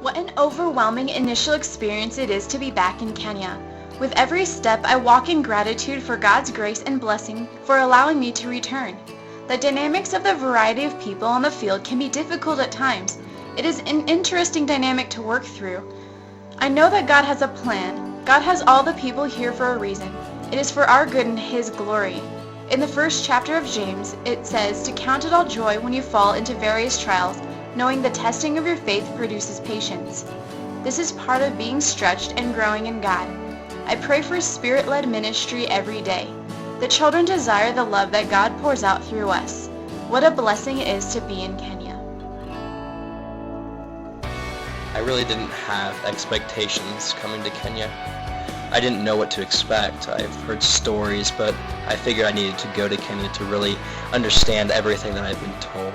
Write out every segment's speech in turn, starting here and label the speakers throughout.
Speaker 1: What an overwhelming initial experience it is to be back in Kenya. With every step, I walk in gratitude for God's grace and blessing for allowing me to return. The dynamics of the variety of people on the field can be difficult at times. It is an interesting dynamic to work through. I know that God has a plan. God has all the people here for a reason. It is for our good and His glory. In the first chapter of James, it says to count it all joy when you fall into various trials, knowing the testing of your faith produces patience. This is part of being stretched and growing in God. I pray for Spirit-led ministry every day. The children desire the love that God pours out through us. What a blessing it is to be in Kenya.
Speaker 2: I really didn't have expectations coming to Kenya. I didn't know what to expect. I've heard stories, but I figured I needed to go to Kenya to really understand everything that I've been told.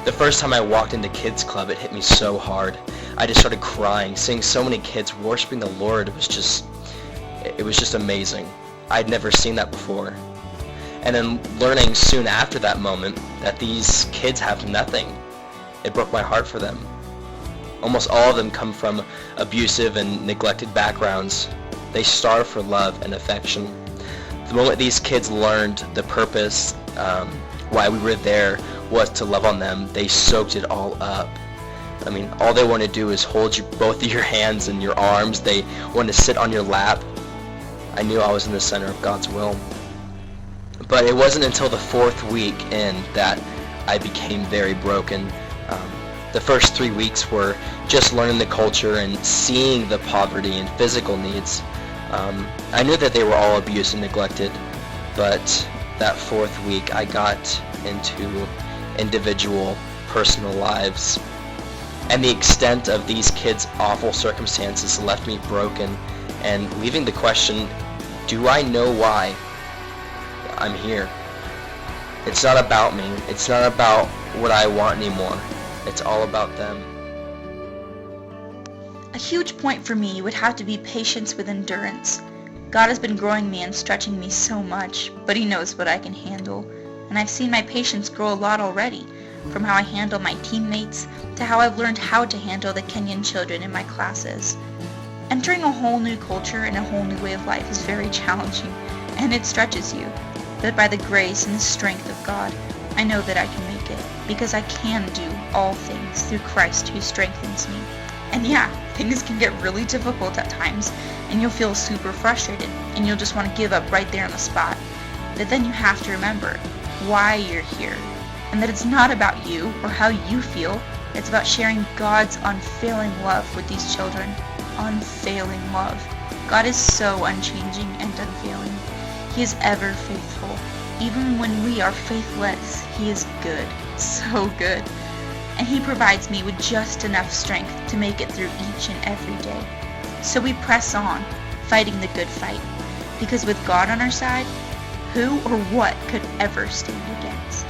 Speaker 2: The first time I walked into Kids Club, it hit me so hard. I just started crying. Seeing so many kids worshiping the Lord was just amazing. I'd never seen that before. And then learning soon after that moment that these kids have nothing, it broke my heart for them. Almost all of them come from abusive and neglected backgrounds. They starve for love and affection. The moment these kids learned the purpose, why we were there, was to love on them, they soaked it all up. I mean, all they want to do is hold you, both of your hands and your arms. They want to sit on your lap. I knew I was in the center of God's will. But it wasn't until the 4th week in that I became very broken. The first 3 weeks were just learning the culture and seeing the poverty and physical needs. I knew that they were all abused and neglected, but that 4th week I got into individual, personal lives. And the extent of these kids' awful circumstances left me broken and leaving the question, do I know why I'm here? It's not about me. It's not about what I want anymore. It's all about them.
Speaker 3: A huge point for me would have to be patience with endurance. God has been growing me and stretching me so much, but He knows what I can handle. And I've seen my patience grow a lot already, from how I handle my teammates to how I've learned how to handle the Kenyan children in my classes. Entering a whole new culture and a whole new way of life is very challenging, and it stretches you. But by the grace and the strength of God, I know that I can make it, because I can do all things through Christ who strengthens me. And yeah, things can get really difficult at times, and you'll feel super frustrated, and you'll just want to give up right there on the spot. But then you have to remember why you're here, and that it's not about you or how you feel. It's about sharing God's unfailing love with these children. Unfailing love. God is so unchanging and unfailing. He is ever faithful. Even when we are faithless, He is good. So good. And He provides me with just enough strength to make it through each and every day. So we press on, fighting the good fight. Because with God on our side, who or what could ever stand against?